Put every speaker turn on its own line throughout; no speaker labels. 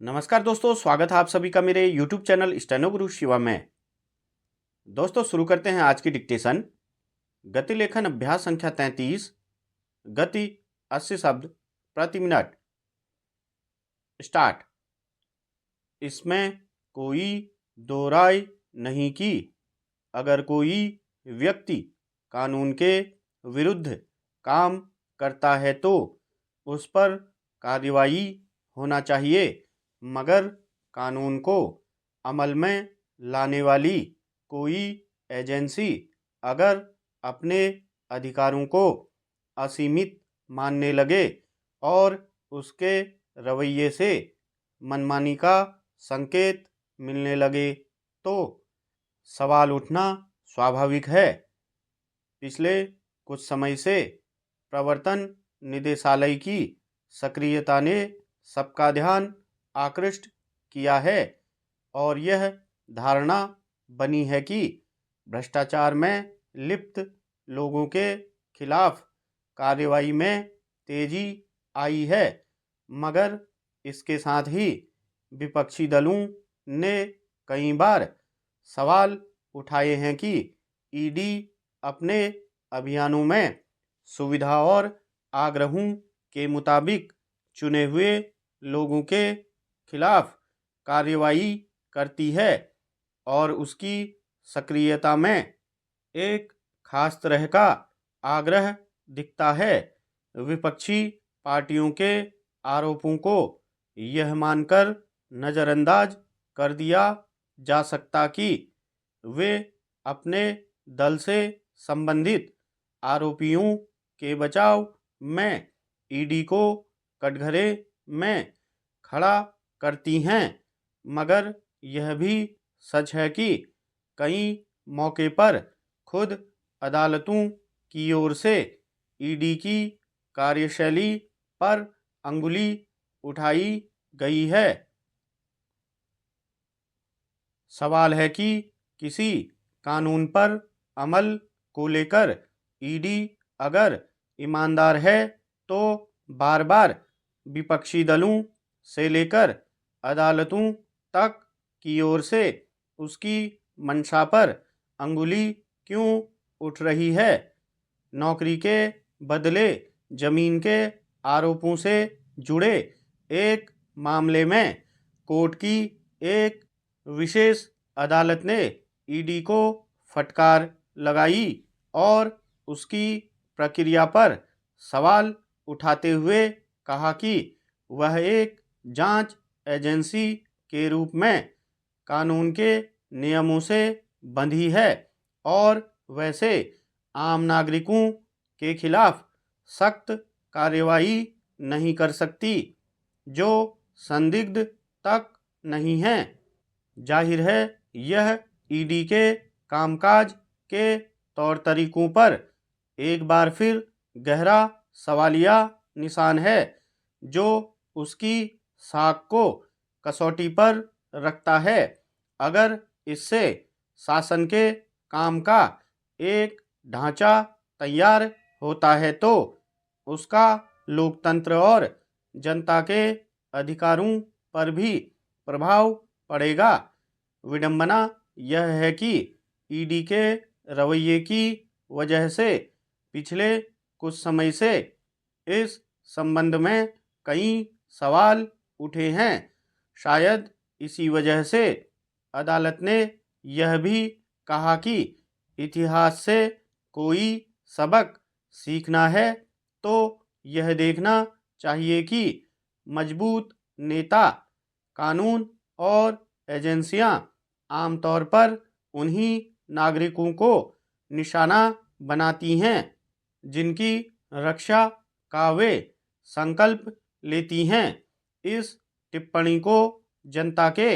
नमस्कार दोस्तों, स्वागत है आप सभी का मेरे YouTube चैनल स्टेनो गुरु शिवा में। दोस्तों शुरू करते हैं आज की डिक्टेशन। गति लेखन अभ्यास संख्या 33। गति 80 शब्द प्रति मिनट। स्टार्ट। इसमें कोई दो राय नहीं कि अगर कोई व्यक्ति कानून के विरुद्ध काम करता है तो उस पर कार्रवाई होना चाहिए, मगर कानून को अमल में लाने वाली कोई एजेंसी अगर अपने अधिकारों को असीमित मानने लगे और उसके रवैये से मनमानी का संकेत मिलने लगे तो सवाल उठना स्वाभाविक है। पिछले कुछ समय से प्रवर्तन निदेशालय की सक्रियता ने सबका ध्यान आकृष्ट किया है और यह धारणा बनी है कि भ्रष्टाचार में लिप्त लोगों के खिलाफ कार्रवाई में तेजी आई है, मगर इसके साथ ही विपक्षी दलों ने कई बार सवाल उठाए हैं कि ईडी अपने अभियानों में सुविधा और आग्रहों के मुताबिक चुने हुए लोगों के खिलाफ कार्रवाई करती है और उसकी सक्रियता में एक खास तरह का आग्रह दिखता है। विपक्षी पार्टियों के आरोपों को यह मानकर नज़रअंदाज कर दिया जा सकता कि वे अपने दल से संबंधित आरोपियों के बचाव में ईडी को कटघरे में खड़ा करती हैं, मगर यह भी सच है कि कई मौके पर खुद अदालतों की ओर से ईडी की कार्यशैली पर अंगुली उठाई गई है। सवाल है कि किसी कानून पर अमल को लेकर ईडी अगर ईमानदार है तो बार बार विपक्षी दलों से लेकर अदालतों तक की ओर से उसकी मंशा पर अंगुली क्यों उठ रही है। नौकरी के बदले जमीन के आरोपों से जुड़े एक मामले में कोर्ट की एक विशेष अदालत ने ईडी को फटकार लगाई और उसकी प्रक्रिया पर सवाल उठाते हुए कहा कि वह एक जांच एजेंसी के रूप में कानून के नियमों से बंधी है और वैसे आम नागरिकों के खिलाफ सख्त कार्रवाई नहीं कर सकती जो संदिग्ध तक नहीं है। जाहिर है यह ईडी के कामकाज के तौर तरीकों पर एक बार फिर गहरा सवालिया निशान है जो उसकी साख को कसौटी पर रखता है। अगर इससे शासन के काम का एक ढांचा तैयार होता है तो उसका लोकतंत्र और जनता के अधिकारों पर भी प्रभाव पड़ेगा। विडंबना यह है कि ईडी के रवैये की वजह से पिछले कुछ समय से इस संबंध में कई सवाल उठे हैं। शायद इसी वजह से अदालत ने यह भी कहा कि इतिहास से कोई सबक सीखना है तो यह देखना चाहिए कि मजबूत नेता, कानून और एजेंसियां आमतौर पर उन्हीं नागरिकों को निशाना बनाती हैं जिनकी रक्षा का वे संकल्प लेती हैं। इस टिप्पणी को जनता के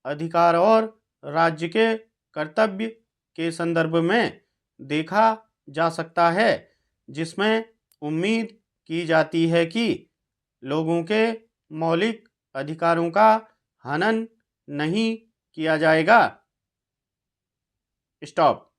अधिकार और राज्य के कर्तव्य के संदर्भ में देखा जा सकता है, जिसमें उम्मीद की जाती है कि लोगों के मौलिक अधिकारों का हनन नहीं किया जाएगा। स्टॉप।